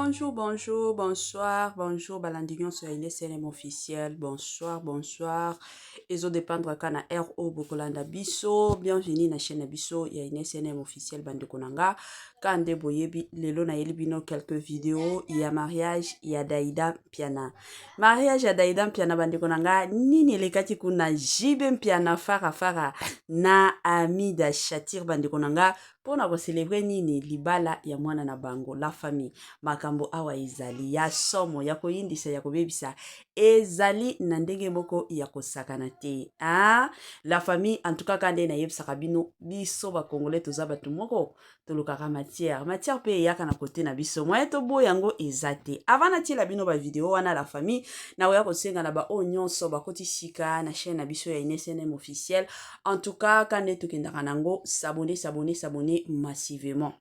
Bonjour, bonjour, bonsoir, bonjour, balandignon sur LSNM officiel, bonsoir. Ils ont dépendre kana RO Bokolanda Biso, bienvenue na chaîne Biso, ya LSNM officiel bandekonanga, kande boyebi, lelo na yelibino quelques vidéos, il y a mariage, il y a Daïda Piana. Mariage ya Daïda Piana bandekonanga, nini lekati kuna jibe Piana fara, na Amida Shatir bandekonanga, pona ko célébrer nini libala ya mwana na bango, la famille. Makambo awa ezali ya somo ya koyindisa ya kobebisa ezali na ndenge moko ya kosakana te. La famille en tout cas kande na yebisaka bino biso ba congolais toza batu moko tolukaka matière pe yaka na kote na biso moye to bo yango ezate avant na tiela bino ba video wana la famille na oya kosenga na ba onyonso ba koti sika na chaîne na biso ya INSNM officiel en tout cas kande tokendaka nango s'abonner massivement.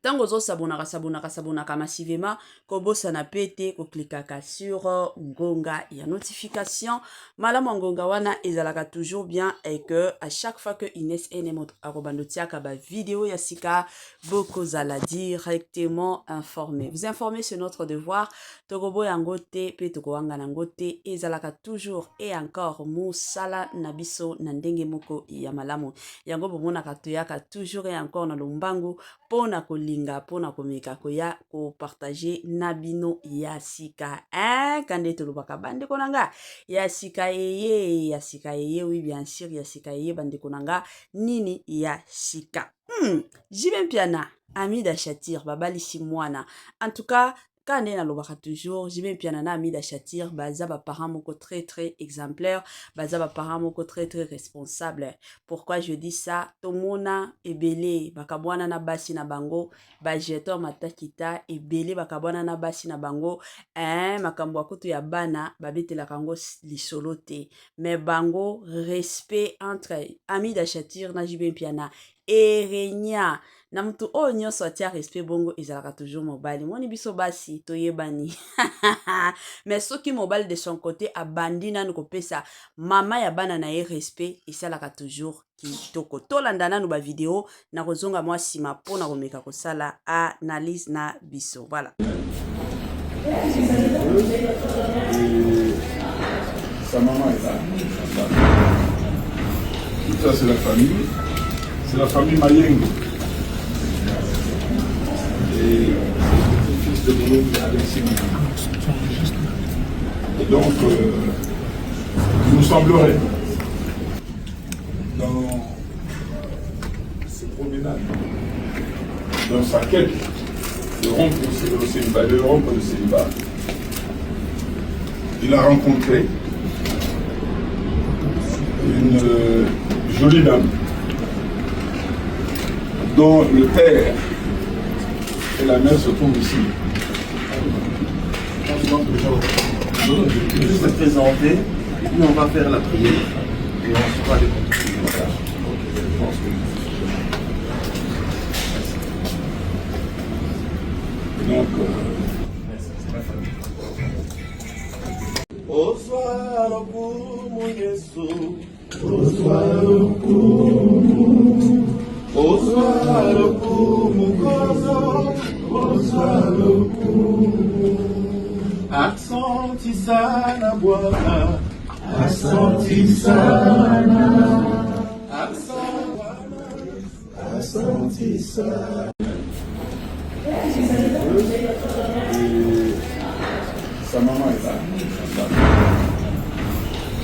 Tango zo sabonaka massivement kobosa na pete ko klikaka sur ngonga ya notification malamu ngonga wana ezalaka toujours bien et que à chaque fois que Inès NM arobandotiaka ba vidéo ya sika boko zala directement informé. Vous informer c'est notre devoir. Togobo yango te pe tokowanga nango te ezalaka toujours et encore musala nabiso na ndenge moko ya malamu. Yango bomonaka toyaka toujours et encore na lombangu pona kolinga pona komeka koya ko partager nabino ya sika kande tolobaka bande konanga ya sika eye oui bien sûr ya sika eye bande konanga nini ya sika Jibe Piana Amida Shatir babalisi mwana en tout cas kande na lobaka toujours Jibe Piana na Amida Shatir baza ba parents moko très exemplaire baza ba parents moko très responsable. Pourquoi je dis ça? Tomona ebele bakabwana na basi na bango ba jeton matakita ebele bakabwana na basi na bango makambo akoto ya bana babetela kango lisolo te mais bango respect entre Amida Shatir na Jibe Piana erenya na mtu nyonso atia respect bongo ezalaka toujours mobali moni biso basi toyebani mais soki mobali de son côté abandi nanu kopesa mama ya bana na ye respect esalaka toujours kitoko tolanda nanu ba vidéo na kozonga mwa sima pona komeka kosala analyse na biso voilà. Sa maman est là. Tout ça c'est la famille. C'est la famille Mayengo. Et le fils de Bruno Alexis. Et donc, il nous semblerait, dans ses promenades, dans sa quête de rompre le célibat, il a rencontré une jolie dame dont le père et la mère se trouvent ici. Je vais juste se présenter, et puis on va faire la prière et on sera les continuer. Voilà. Je pense que... Donc, c'est ma famille. Asante sana Bwana, asante sana. Et sa maman est là.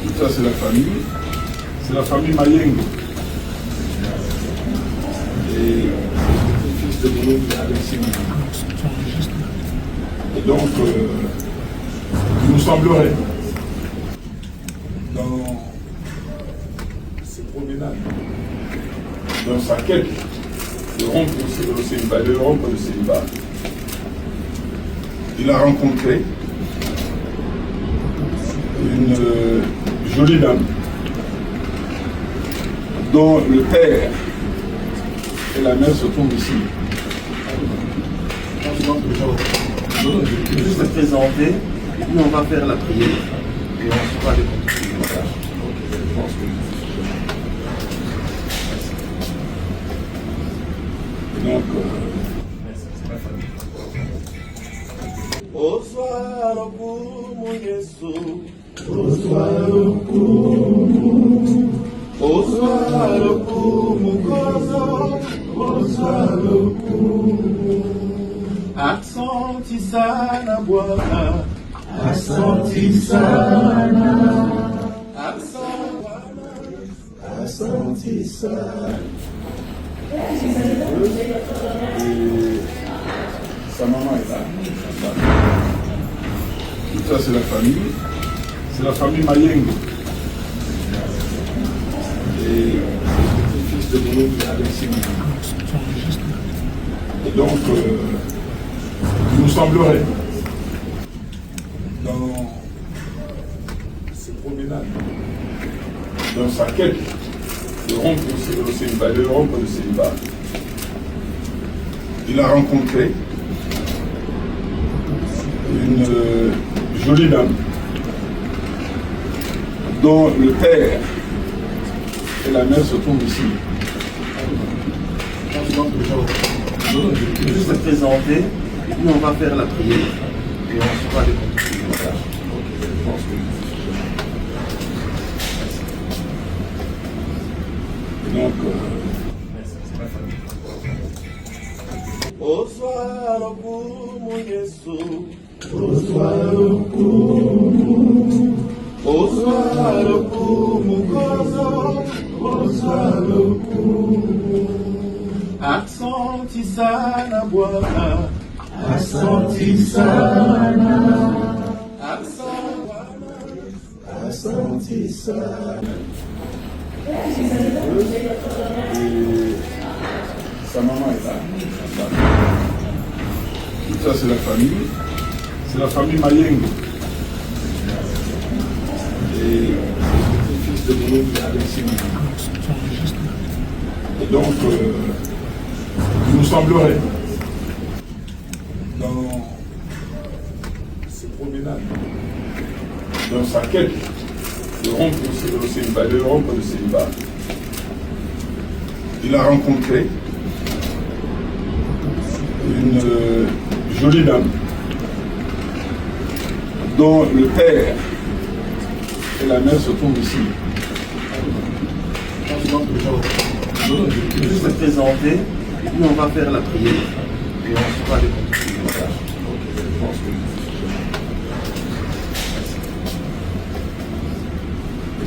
Tout ça c'est la famille. C'est la famille Mayengo. Et le fils de Bruno Alexis. Et donc, il nous semblerait, dans ses promenades, dans sa quête de rompre le célibat, il a rencontré une jolie dame dont le père et la mère se trouvent ici. Je vais juste se présenter, et puis on va faire la prière et on sera les continuer. Voilà. Je pense que... Donc, c'est ma famille. Oswaro kumu Yesu, oswaro kumu kozo, oswaro kumu. Asante sana Bwana, asante sana, asante sana. Sa maman est là. Tout ça, c'est la famille. C'est la famille Mayengo. Et c'est le fils de Bruno qui est Alexis. Et donc, il nous semblerait, dans ses promenades, dans sa quête de rompre le célibat, il a rencontré une jolie dame dont le père et la mère se trouvent ici. Je vais juste se présenter, nous on va faire la prière et on sera les continuer. Voilà. Ok, je pense que... Donc, c'est ma famille. Oswaro kumu Yesu, oswaro kumu kozo, oswaro kumu. Asante sana Bwana, asante sana, asante sana. et sa maman est là. Tout ça, c'est la famille. C'est la famille Mayengo. Et c'est le fils de Bruno qui est Alexis. Et donc, il nous semblerait, dans ses promenades, dans sa quête de rompre le célibat, il a rencontré une jolie dame dont le père et la mère se trouvent ici. Je vais juste se présenter, nous on va faire la prière et on sera les continuer. Voilà. Ok, je pense que...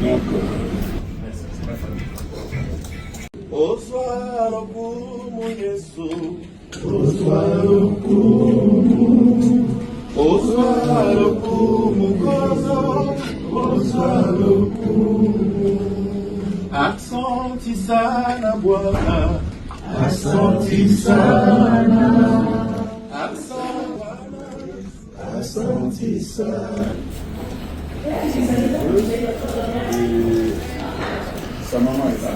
Donc, c'est ma famille. Oswaro kumu Yesu, oswaro kumu kozo, oswaro kumu. Asante sana Bwana, asante sana, asante sana. et sa maman est là.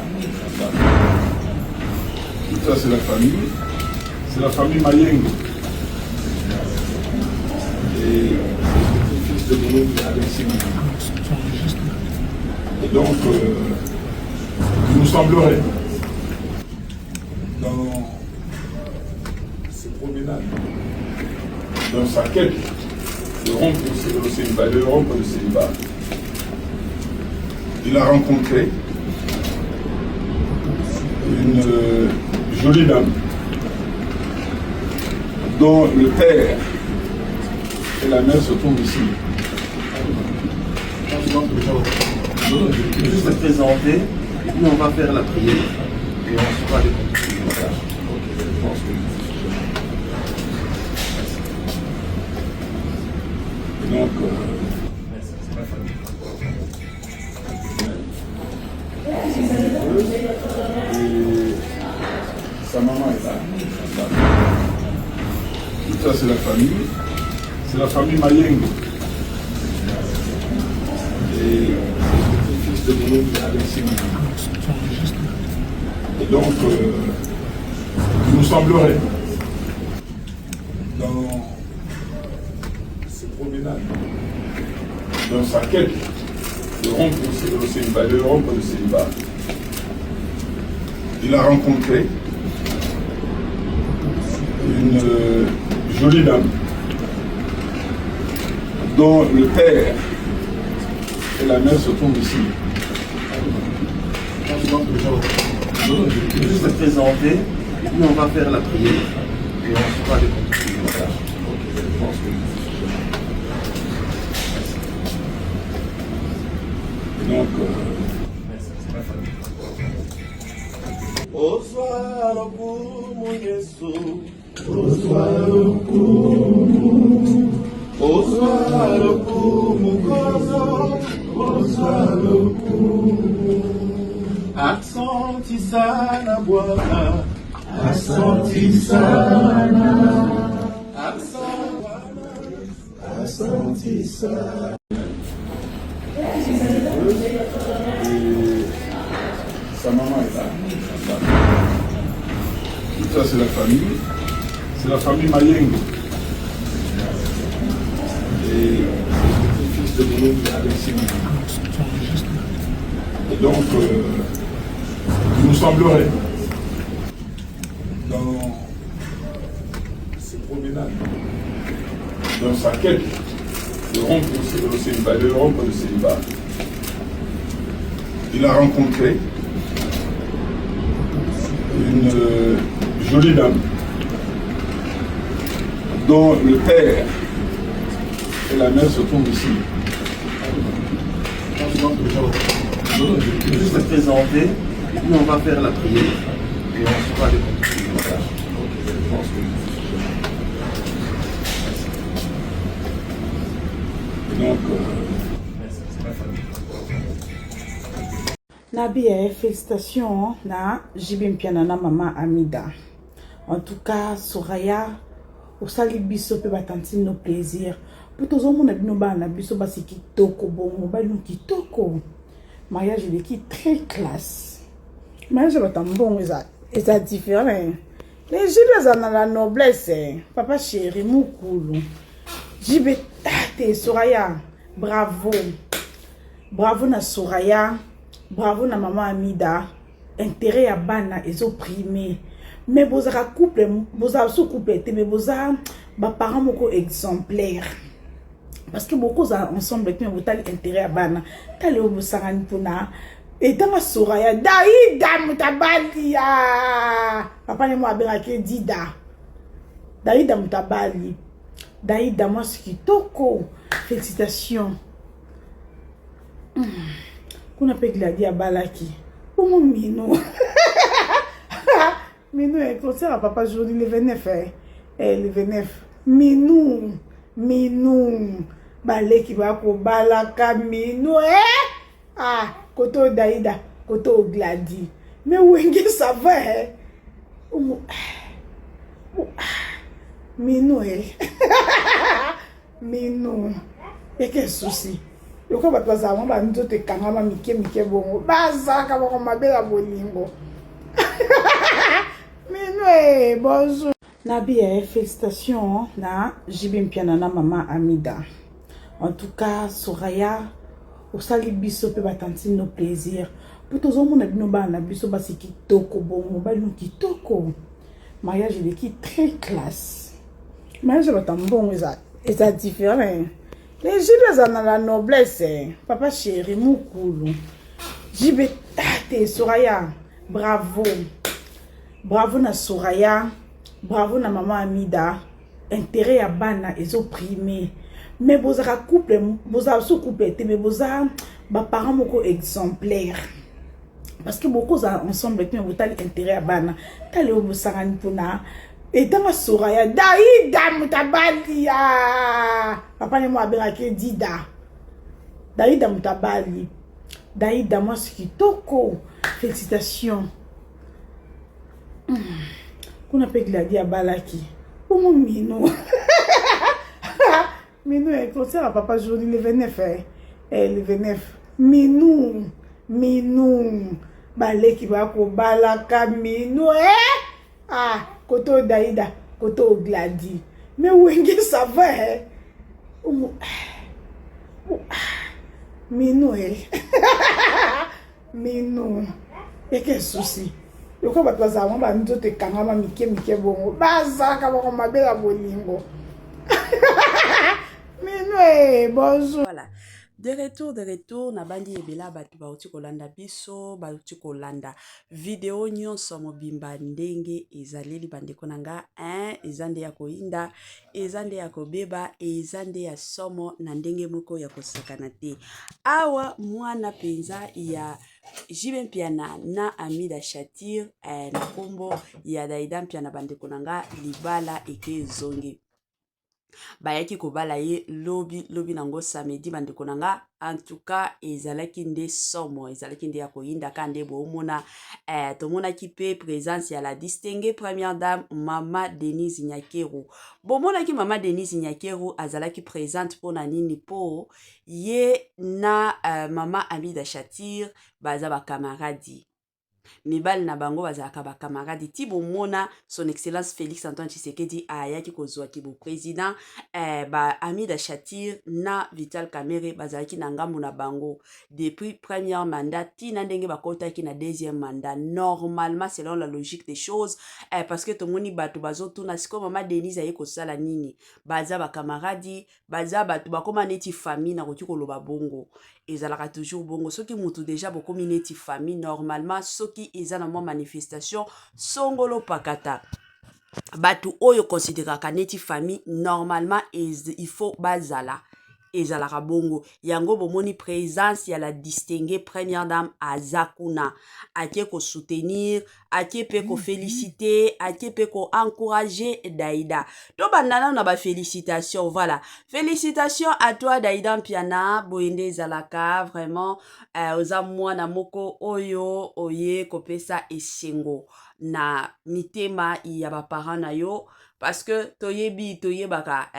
Tout ça, c'est la famille. C'est la famille Mayengo. Et c'est le fils de Bruno qui est Alexis. Et donc, il nous semblerait, dans ses promenades, dans sa quête de rompre le célibat, il a rencontré une jolie dame dont le père et la mère se trouvent ici. Je vais juste se présenter, nous on va faire la prière et on sera les continuer. Voilà. Ok, je pense que... Donc, c'est ma famille. et sa maman est là. Tout ça, c'est la famille. C'est la famille Mayengo. Et c'est le fils de Bruno qui est Alexis. Et donc, il nous semblerait, dans ses promenades, dans sa quête de rompre le célibat, il a rencontré une jolie dame dont le père et la mère se trouvent ici. Je vais juste te présenter, nous on va faire la prière et on fera des conclusions. Voilà. Ok, je pense que Donc, Oswara kumu Yesu, Oswara kumu, Oswara kumu kozo, Oswara kumu. Asante sana Bwana, Asante sana, asante sana. et sa maman est là. Ça, c'est la famille. C'est la famille Mayengo. Et c'est le fils de Bruno Alexis. Et donc, il nous semblerait, dans ses promenades, dans sa quête de rompre le célibat, il a rencontré une jolie dame dont le père et la mère se trouvent ici. je vais juste te présenter, nous on va faire la prière et on fera des conclusions. Voilà. Ok, je pense que Donc, Nabi, félicitations na Jibim Pianana Maman Amida. En tout cas, Soraya, au sali biso pe batanti no plaisir. Pour tous hommes na ba na biso ba si kitoko bon, ba no kitoko. Mariage de qui très classe. Mariage ba tambon eza différent. Les jibes dans la noblesse. Papa chéri mukulu. Jibe te Soraya, bravo. Bravo na Soraya. Bravo na Maman Amida. Intérêt à bana est opprimé. Mais vous avez couple, vous avez sous-couple, mais vous avez des parents beaucoup exemplaires. Parce que beaucoup ensemble, vous avez intérêt à bana. Vous avez vous sarani puna. Et dans la Soraya, Daïda Mutabali. Papa ne m'a pas dit Dida. Daïda Mutabali. Daïda moi ce qui toko. Félicitations. Qu'on appelle Gladi à Balaki. Pour mon minou. Minou est concert à papa journée le 29. Le 29. Minou. Balé qui va pour Balaka Minou. Ah, Koto Daïda. Koto Gladi. Mais où est-ce ça va? Minou. Minou. Et quel souci? Yoko batwaza mwamba nzote kangama mike bongo bazaka bako mabela bolingo. Minwe bonjour. Nabi, félicitations na Jibim Pianana Maman Amida. En tout cas, Soraya, au sali biso pe batanti no plaisir. Pour tous hommes na biso ba si kitoko bongo ba no kitoko. Mariage de qui très classe. Mariage ba tambon eza différent. Les jibes dans la noblesse. Papa chéri mukulu. Jibe te Soraya, bravo. Bravo na Soraya. Bravo na Maman Amida. Intérêt à bana est opprimé. Mais vous avez couple, vous avez sous-couple, mais vous avez des parents beaucoup exemplaires. Parce que beaucoup ensemble, vous avez intérêt à bana. Vous avez vous sarani puna. Et dans la Soraya, Daïda Mutabali. Papa ne m'a pas dit Dida. Daïda Mutabali. Daïda moi ce qui toko. Félicitations. Qu'on appelle Gladi à Balaki. Pour mon minou. Minou est concert à papa journée le 29. Le 29. Minou. Balé qui va pour Balaka Minou. Ah, Koto Daïda. Koto Gladi. Mais où est-ce ça va? Minou. Minou. Et quel souci? Yoko batwaza mwamba nzote kangama mike bongo bazaka bako mabela bolingo. Minou bonjour. Voilà. De retour, na bandi ebela batu bauti kolanda biso, bauti kolanda video nyonso mobimba ndenge ezaleli bandeko nanga, ezande ya koinda, ezande ya kobeba, ezande ya somo na ndenge moko ya kosakana te. Awa mwana penza ya Jibe Mpiana na Amida Shatir, na kombo ya Daida Mpiana bandeko nanga libala eke zongi. Bayaki kobala ye lobi nango samedi bandeko nanga. En tout cas ezalaki nde somo, ezalaki nde ya koyinda kande bomona tomonaki pe présence ya la distinguée première dame Mama Denise Nyakeru. Bomonaki Mama Denise Nyakeru azalaki présente pona nini po ye na Mama Amida Shatir baza ba camaradi. Mibali na bango bazalaka ba camarade ti bomona son excellence Félix Antoine Tshisekedi ayaki kozwa ki bo président ba Amida Shatir na Vital Kamerhe bazalaki na ngambu na bango depuis premier mandat ti na ndenge bakotaki na deuxième mandat normalement selon la logique des choses parce que tomoni bato bazotuna siko Mama Denise aye kosala nini baza ba camarade baza bato bakoma neti famille na koki koloba bongo ezalaka toujours bongo soki mutu déjà bokomi neti famille normalement soki eza na mwa manifestation songolo pakata batu oyo considéraka neti famille normalement il faut bazala ezalaka bongo yango bomoni présence ya la distinguée première dame azakuna akie ko soutenir akie pe ko féliciter akie pe ko encourager Daida to bandana na ba félicitations. Voilà, félicitations à toi Daida Mpiana boyende ezalaka vraiment oza mwana moko oyo oye kopesa esengo na mitema ya ba parents na yo parce que toyebaka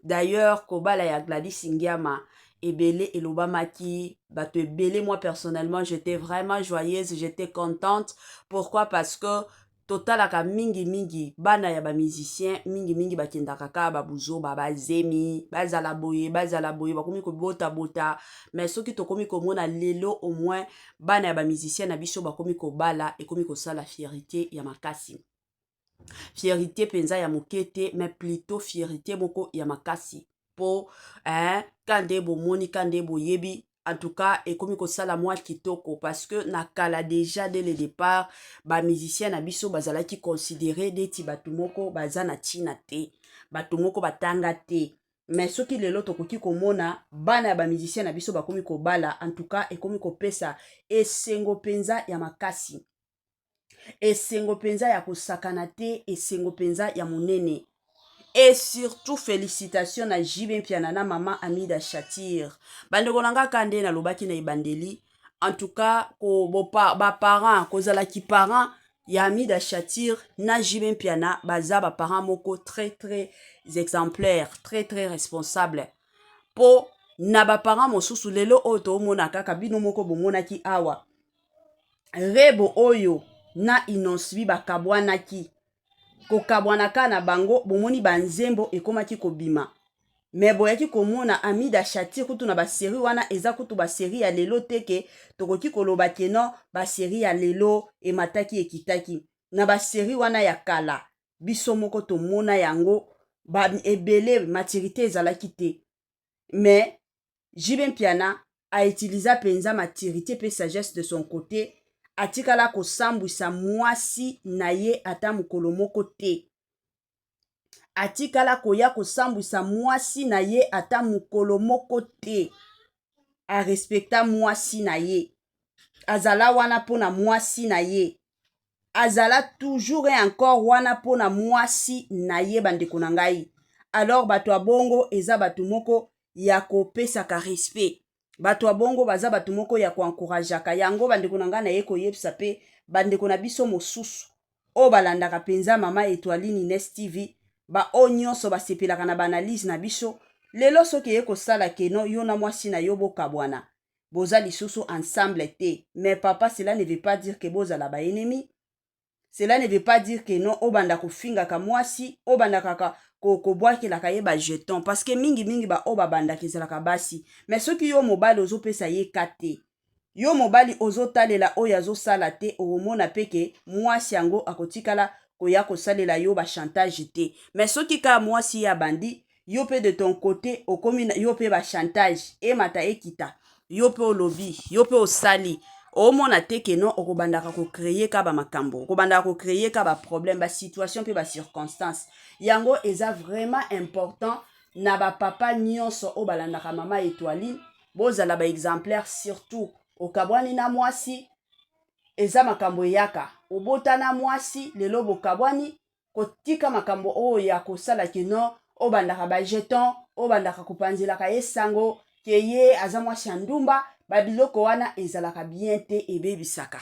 d'ailleurs kobala ya Gladys Ngiama ebele elobamaki bato ebele. Moi personnellement j'étais vraiment joyeuse, j'étais contente. Pourquoi? Parce que totalaka mingi bana ya ba musicien mingi bakendaka ka babuzo bazemi bazala boye bakomi kobota mais soki tokomi komona lelo au moins bana ya ba musicien na biso bakomi kobala ekomi kosala fierté ya makasi. Fierté penza ya mokete mais plutôt fierté moko ya makasi po kande bomoni kande boyebi. En tout cas, et comme kosala moi kitoko parce que na kala déjà dès le départ ba musicien na biso bazala ki considérer deti batumoko bazana tina te batumoko batanga te mais soki lelo tokoki komona bana ya ba musicien na biso bakomi kobala. En tout cas, et comme kopesa esengo penza ya makasi, esengo penza ya kosakana te, esengo penza ya monene. Et surtout félicitations na Jibe Mpiana na Mama Amida Shatir. Bandeko nanga kande na lobaki na ibandeli. En tout cas, ko ba parents, kozala ki parents ya Amida Shatir na Jibe Mpiana baza ba parents moko très exemplaires, très responsables. Po na ba parents mosusu lelo oto mona kaka bino moko bomonaki awa. Rebo oyo na Inosbi bakabwanaki. Kokabwanaka na bango bomoni banzembo ekomaki kobima mais boyaki komona Amida Shatir kutu na ba série wana eza kutu ba série ya lelo teke tokoki koloba keno ba série ya lelo emataki ekitaki na ba série wana ya kala biso moko tomona yango ba ebele maturité ezalaki te mais Jibe Mpiana a utilisé penza maturité pe sagesse de son côté. Atikala kosambwisa mwasi na ye ata mukolo moko te. Atikala koya kosambwisa mwasi na ye ata mukolo moko te. A respecta mwasi na ye. Azala wana pona mwasi na ye. Azala toujours et encore wana pona mwasi na ye bandeko na ngai. Alors bato abongo eza bato moko ya kopesaka respect. Bato abongo baza bato moko ya koencourageaka yango bandeko na nga na ye koyebisa pe bandeko na biso mosusu o balandaka penza Mama Etoiline Ines TV ba o nyonso basepelaka na banalise na biso lelo soki ye kosala keno yo na mwasi na yo bokabwana boza lisusu ensemble te. Mais papa, cela ne veut pas dire que bozala ba ennemi. Cela ne veut pas dire que non obanda kofingaka mwasi obanda kaka kobwakelaka ye ba jeton parce que mingi ba oba banda kezalaka basi mais soki yo mobali ozopesa ye kate yo mobali ozotalela oyo azosala te omona peke mwasi yango akotikala koya kosalela yo ba chantage te mais soki ka mwasi ya bandi yo pe de ton côté okomi yo pe ba chantage e mata ekita yo pe olobi yo pe osali omona te ke non okobandaka ko créer ka ba makambo okobandaka ko créer ka ba problème ba situation pe ba circonstance yango eza vraiment important na ba papa nyonso o balandaka mama Étoiline bozala ba exemplaire surtout okabwani na mwasi eza makambo yaka obotana mwasi lelo bokabwani kotika makambo oyo ya kosala kino obandaka ba jeton obandaka kopanzelaka ye sango ke ye aza mwasi ya ndumba babiloko wana ezalaka bien te ebebisaka